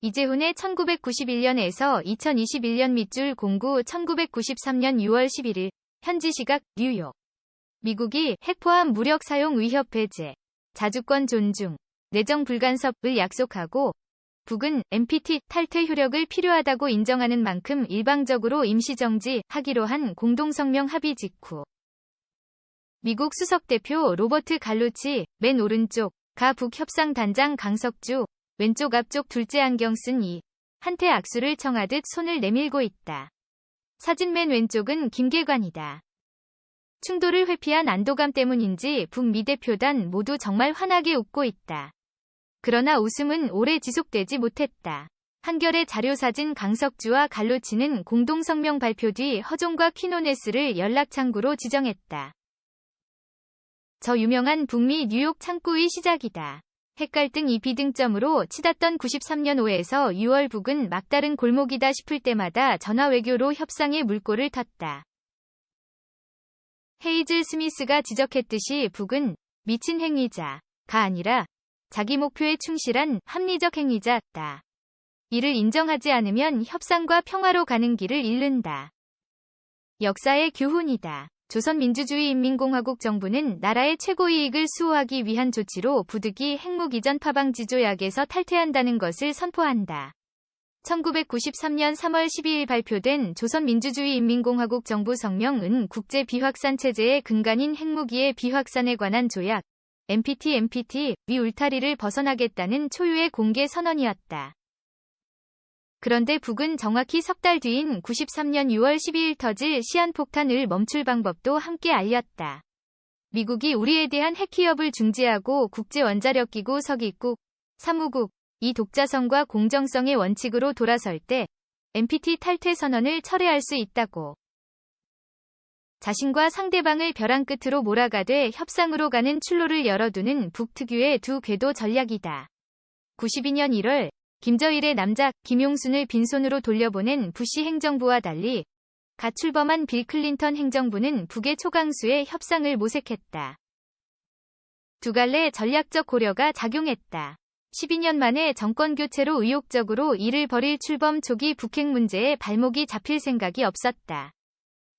이재훈의 1991년에서 2021년 밑줄 공구 1993년 6월 11일 현지 시각 뉴욕. 미국이 핵포함 무력 사용 위협 배제, 자주권 존중, 내정 불간섭을 약속하고 북은 NPT 탈퇴 효력을 필요하다고 인정하는 만큼 일방적으로 임시정지하기로 한 공동성명 합의 직후 미국 수석대표 로버트 갈루치, 맨 오른쪽, 가 북협상단장 강석주, 왼쪽 앞쪽 둘째 안경 쓴 이, 한테 악수를 청하듯 손을 내밀고 있다. 사진 맨 왼쪽은 김계관이다. 충돌을 회피한 안도감 때문인지 북미 대표단 모두 정말 환하게 웃고 있다. 그러나 웃음은 오래 지속되지 못했다. 한겨레 자료사진 강석주와 갈루치는 공동성명 발표 뒤 허종과 퀴노네스를 연락창구로 지정했다. 저 유명한 북미 뉴욕 창구의 시작이다. 핵갈등 이 비등점으로 치닫던 93년 5에서 6월 북은 막다른 골목이다 싶을 때마다 전화 외교로 협상의 물꼬를 텄다. 헤이즐 스미스가 지적했듯이 북은 미친 행위자가 아니라 자기 목표에 충실한 합리적 행위자다. 이를 인정하지 않으면 협상과 평화로 가는 길을 잃는다. 역사의 교훈이다. 조선민주주의인민공화국 정부는 나라의 최고이익을 수호하기 위한 조치로 부득이 핵무기전 파방지조약에서 탈퇴한다는 것을 선포한다. 1993년 3월 12일 발표된 조선민주주의인민공화국 정부 성명은 국제 비확산 체제의 근간인 핵무기의 비확산에 관한 조약, NPT 위 울타리를 벗어나겠다는 초유의 공개 선언이었다. 그런데 북은 정확히 석 달 뒤인 93년 6월 12일 터질 시한폭탄을 멈출 방법도 함께 알렸다. 미국이 우리에 대한 핵위협을 중지하고 국제원자력기구 서기국, 사무국, 이 독자성과 공정성의 원칙으로 돌아설 때 NPT 탈퇴 선언을 철회할 수 있다고. 자신과 상대방을 벼랑 끝으로 몰아가되 협상으로 가는 출로를 열어두는 북 특유의 두 궤도 전략이다. 92년 1월 김저일의 남자 김용순을 빈손으로 돌려보낸 부시 행정부와 달리 갓 출범한 빌 클린턴 행정부는 북의 초강수의 협상을 모색했다. 두 갈래 전략적 고려가 작용했다. 12년 만에 정권교체로 의욕적으로 일을 벌일 출범 초기 북핵 문제에 발목이 잡힐 생각이 없었다.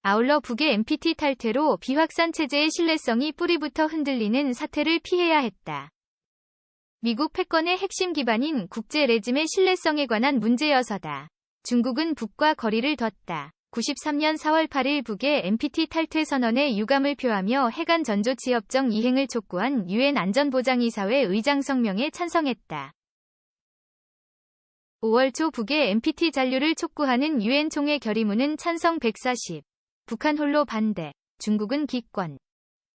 아울러 북의 NPT 탈퇴로 비확산 체제의 신뢰성이 뿌리부터 흔들리는 사태를 피해야 했다. 미국 패권의 핵심 기반인 국제 레짐의 신뢰성에 관한 문제여서다. 중국은 북과 거리를 뒀다. 93년 4월 8일 북의 NPT 탈퇴 선언에 유감을 표하며 해간 전조치 협정 이행을 촉구한 유엔 안전보장이사회 의장 성명에 찬성했다. 5월 초 북의 NPT 잔류를 촉구하는 유엔 총회 결의문은 찬성 140, 북한 홀로 반대, 중국은 기권.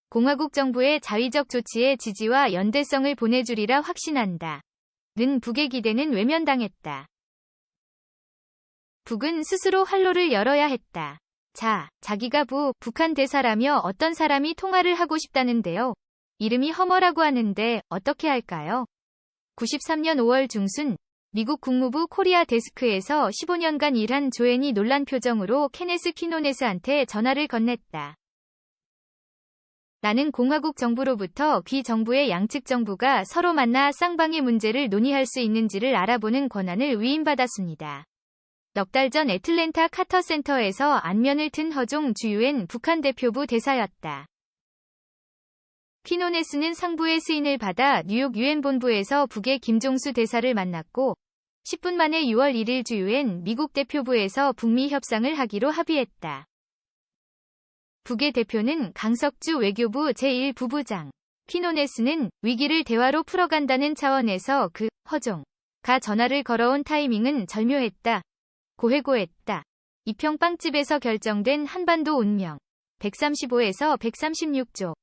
공화국 정부의 자위적 조치에 지지와 연대성을 보내주리라 확신한다. 는 북의 기대는 외면당했다. 북은 스스로 활로를 열어야 했다. 자기가 북한 대사라며 어떤 사람이 통화를 하고 싶다는데요. 이름이 허머라고 하는데 어떻게 할까요? 93년 5월 중순 미국 국무부 코리아 데스크에서 15년간 일한 조앤이 놀란 표정으로 케네스 퀴노네스한테 전화를 건넸다. 나는 공화국 정부로부터 귀 정부의 양측 정부가 서로 만나 쌍방의 문제를 논의할 수 있는지를 알아보는 권한을 위임받았습니다. 넉 달 전 애틀랜타 카터 센터에서 안면을 튼 허종 주유엔 북한 대표부 대사였다. 퀴노네스는 상부의 스인을 받아 뉴욕 유엔 본부에서 북의 김종수 대사를 만났고 10분 만에 6월 1일 주유엔 미국 대표부에서 북미 협상을 하기로 합의했다. 북의 대표는 강석주 외교부 제1부부장, 퀴노네스는 위기를 대화로 풀어간다는 차원에서 허종가 전화를 걸어온 타이밍은 절묘했다. 고해고했다. 이평 빵집에서 결정된 한반도 운명. 135에서 136조.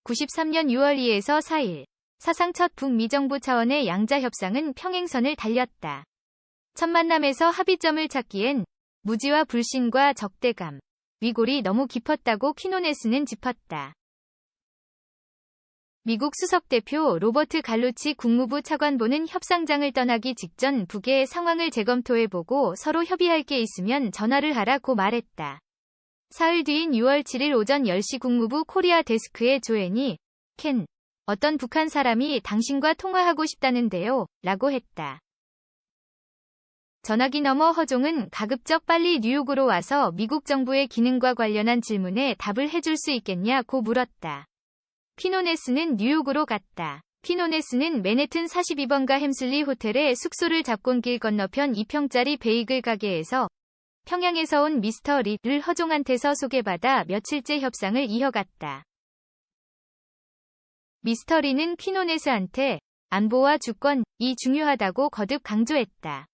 93년 6월 2에서 4일. 사상 첫 북미 정부 차원의 양자 협상은 평행선을 달렸다. 첫 만남에서 합의점을 찾기엔 무지와 불신과 적대감, 위골이 너무 깊었다고 퀴노네스는 짚었다. 미국 수석대표 로버트 갈루치 국무부 차관보는 협상장을 떠나기 직전 북의 상황을 재검토해보고 서로 협의할 게 있으면 전화를 하라고 말했다. 사흘 뒤인 6월 7일 오전 10시 국무부 코리아 데스크의 조앤이 어떤 북한 사람이 당신과 통화하고 싶다는데요. 라고 했다. 전화기 너머 허종은 가급적 빨리 뉴욕으로 와서 미국 정부의 기능과 관련한 질문에 답을 해줄 수 있겠냐고 물었다. 퀴노네스는 뉴욕으로 갔다. 퀴노네스는 맨해튼 42번가 햄슬리 호텔에 숙소를 잡곤 길 건너편 2평짜리 베이글 가게에서 평양에서 온 미스터 리를 허종한테서 소개받아 며칠째 협상을 이어갔다. 미스터 리는 퀴노네스한테 안보와 주권이 중요하다고 거듭 강조했다.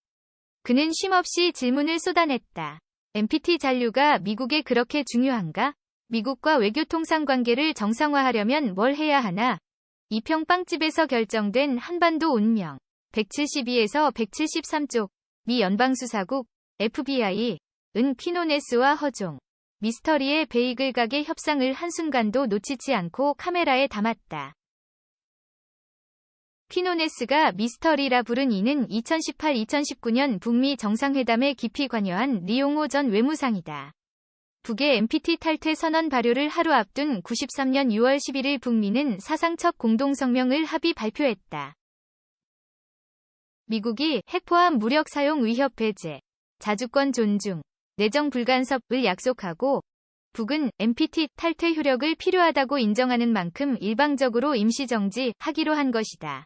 그는 쉼없이 질문을 쏟아냈다. NPT 잔류가 미국에 그렇게 중요한가? 미국과 외교통상 관계를 정상화하려면 뭘 해야 하나? 이평 빵집에서 결정된 한반도 운명. 172에서 173쪽. 미 연방수사국, FBI, 은 퀴노네스와 허종, 미스터리의 베이글 가게 협상을 한순간도 놓치지 않고 카메라에 담았다. 퀴노네스가 미스터리라 부른 이는 2018-2019년 북미 정상회담에 깊이 관여한 리용호 전 외무상이다. 북의 NPT 탈퇴 선언 발효를 하루 앞둔 93년 6월 11일 북미는 사상 첫 공동성명을 합의 발표했다. 미국이 핵 포함 무력 사용 위협 배제, 자주권 존중, 내정 불간섭을 약속하고 북은 NPT 탈퇴 효력을 필요하다고 인정하는 만큼 일방적으로 임시정지하기로 한 것이다.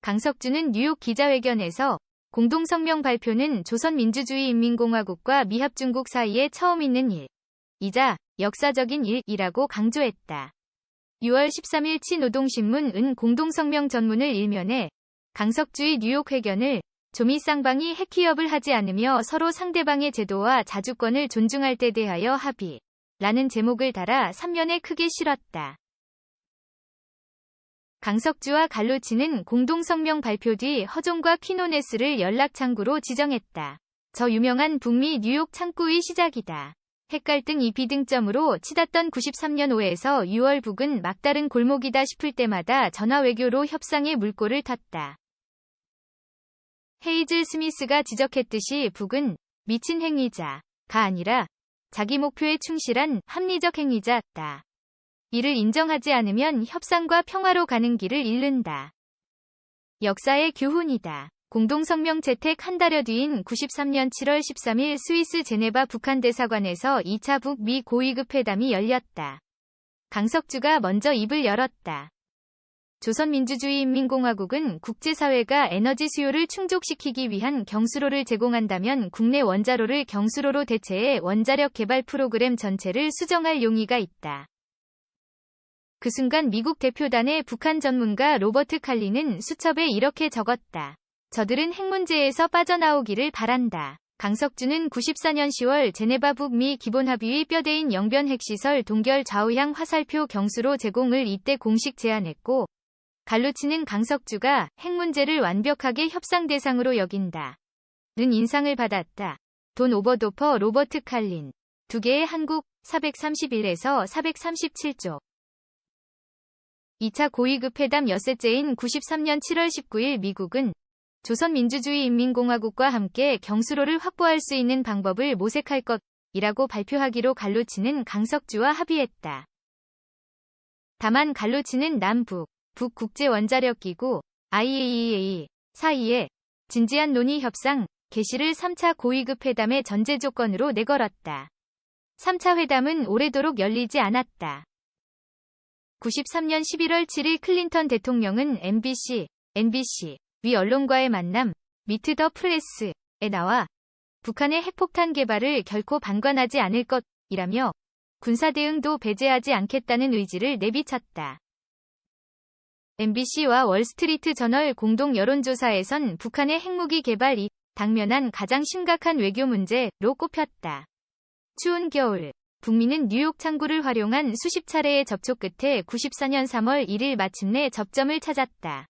강석주는 뉴욕 기자회견에서 공동성명 발표는 조선민주주의인민공화국과 미합중국 사이에 처음 있는 일이자 역사적인 일이라고 강조했다. 6월 13일 치노동신문은 공동성명 전문을 일면에 강석주의 뉴욕 회견을 조미 쌍방이 핵기업을 하지 않으며 서로 상대방의 제도와 자주권을 존중할 때 대하여 합의라는 제목을 달아 3면에 크게 실었다. 강석주와 갈로치는 공동성명 발표 뒤 허종과 퀴노네스를 연락창구로 지정했다. 저 유명한 북미 뉴욕 창구의 시작이다. 핵갈등이 비등점으로 치닫던 93년 5에서 6월 북은 막다른 골목이다 싶을 때마다 전화 외교로 협상의 물꼬를 텄다. 헤이즐 스미스가 지적했듯이 북은 미친 행위자가 아니라 자기 목표에 충실한 합리적 행위자다. 이를 인정하지 않으면 협상과 평화로 가는 길을 잃는다. 역사의 교훈이다. 공동성명 채택 한 달여 뒤인 93년 7월 13일 스위스 제네바 북한 대사관에서 2차 북미 고위급 회담이 열렸다. 강석주가 먼저 입을 열었다. 조선민주주의인민공화국은 국제사회가 에너지 수요를 충족시키기 위한 경수로를 제공한다면 국내 원자로를 경수로로 대체해 원자력 개발 프로그램 전체를 수정할 용의가 있다. 그 순간 미국 대표단의 북한 전문가 로버트 칼리는 수첩에 이렇게 적었다. 저들은 핵 문제에서 빠져나오기를 바란다. 강석주는 94년 10월 제네바 북미 기본합의의 뼈대인 영변 핵시설 동결 좌우향 화살표 경수로 제공을 이때 공식 제안했고, 갈로치는 강석주가 핵 문제를 완벽하게 협상 대상으로 여긴다. 는 인상을 받았다. 돈 오버도퍼 로버트 칼린. 2개의 한국, 431에서 437쪽. 2차 고위급 회담 엿새째인 93년 7월 19일 미국은 조선민주주의인민공화국과 함께 경수로를 확보할 수 있는 방법을 모색할 것이라고 발표하기로 갈로치는 강석주와 합의했다. 다만 갈로치는 남북, 북국제원자력기구, IAEA 사이에 진지한 논의 협상, 개시를 3차 고위급 회담의 전제 조건으로 내걸었다. 3차 회담은 오래도록 열리지 않았다. 93년 11월 7일 클린턴 대통령은 NBC 위 언론과의 만남, 미트 더 프레스에 나와 북한의 핵폭탄 개발을 결코 방관하지 않을 것이라며 군사대응도 배제하지 않겠다는 의지를 내비쳤다. MBC와 월스트리트 저널 공동 여론조사에선 북한의 핵무기 개발이 당면한 가장 심각한 외교 문제로 꼽혔다. 추운 겨울, 북미는 뉴욕 창구를 활용한 수십 차례의 접촉 끝에 94년 3월 1일 마침내 접점을 찾았다.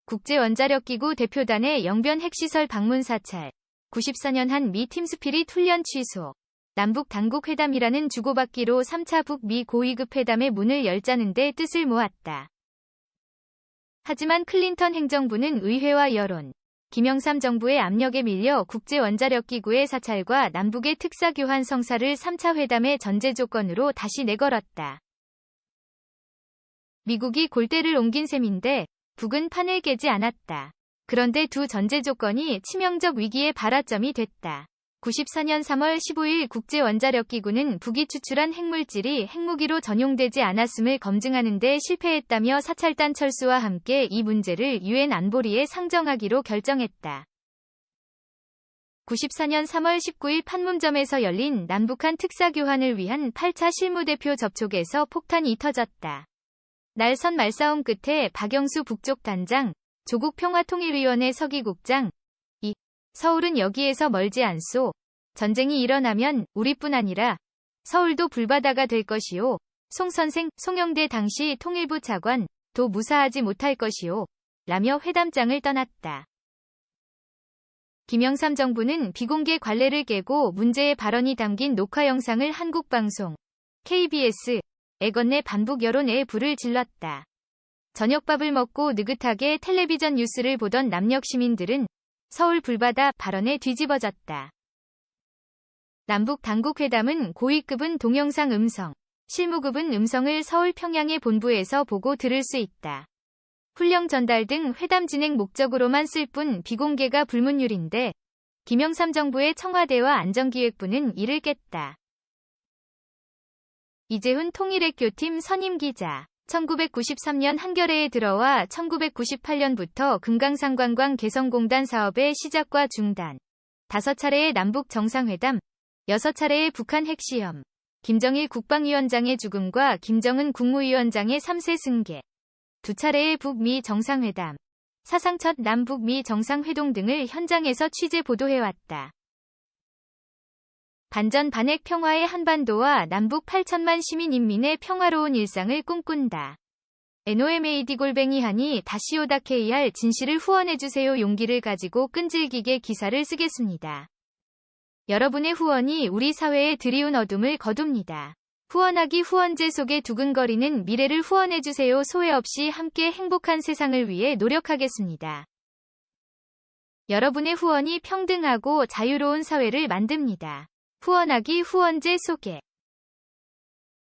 국제원자력기구 대표단의 영변 핵시설 방문 사찰, 94년 한 미 팀스피릿 훈련 취소, 남북 당국 회담이라는 주고받기로 3차 북미 고위급 회담의 문을 열자는 데 뜻을 모았다. 하지만 클린턴 행정부는 의회와 여론, 김영삼 정부의 압력에 밀려 국제원자력기구의 사찰과 남북의 특사교환 성사를 3차 회담의 전제 조건으로 다시 내걸었다. 미국이 골대를 옮긴 셈인데 북은 판을 깨지 않았다. 그런데 두 전제 조건이 치명적 위기의 발화점이 됐다. 94년 3월 15일 국제원자력기구는 북이 추출한 핵물질이 핵무기로 전용되지 않았음을 검증하는 데 실패했다며 사찰단 철수와 함께 이 문제를 유엔 안보리에 상정하기로 결정했다. 94년 3월 19일 판문점에서 열린 남북한 특사교환을 위한 8차 실무대표 접촉에서 폭탄이 터졌다. 날선 말싸움 끝에 박영수 북쪽 단장, 조국 평화통일위원회 서기국장, 서울은 여기에서 멀지 않소. 전쟁이 일어나면 우리뿐 아니라 서울도 불바다가 될 것이오. 송 선생, 송영대 당시 통일부 차관, 도 무사하지 못할 것이오. 라며 회담장을 떠났다. 김영삼 정부는 비공개 관례를 깨고 문제의 발언이 담긴 녹화 영상을 한국방송, KBS에 건네 반북 여론에 불을 질렀다. 저녁밥을 먹고 느긋하게 텔레비전 뉴스를 보던 남녘 시민들은 서울 불바다 발언에 뒤집어졌다. 남북 당국회담은 고위급은 동영상 음성, 실무급은 음성을 서울 평양의 본부에서 보고 들을 수 있다. 훈령 전달 등 회담 진행 목적으로만 쓸 뿐 비공개가 불문율인데 김영삼 정부의 청와대와 안전기획부는 이를 깼다. 이재훈 통일외교팀 선임 기자. 1993년 한겨레에 들어와 1998년부터 금강산관광 개성공단 사업의 시작과 중단, 5차례의 남북 정상회담, 6차례의 북한 핵시험, 김정일 국방위원장의 죽음과 김정은 국무위원장의 3세 승계, 2차례의 북미 정상회담, 사상 첫 남북미 정상회동 등을 현장에서 취재 보도해왔다. 반전 반핵 평화의 한반도와 남북 8천만 시민인민의 평화로운 일상을 꿈꾼다. nomad-한이 -oda.kr 진실을 후원해주세요. 용기를 가지고 끈질기게 기사를 쓰겠습니다. 여러분의 후원이 우리 사회의 드리운 어둠을 거둡니다. 후원하기 후원제 속에 두근거리는 미래를 후원해주세요. 소외 없이 함께 행복한 세상을 위해 노력하겠습니다. 여러분의 후원이 평등하고 자유로운 사회를 만듭니다. 후원하기 후원제 소개.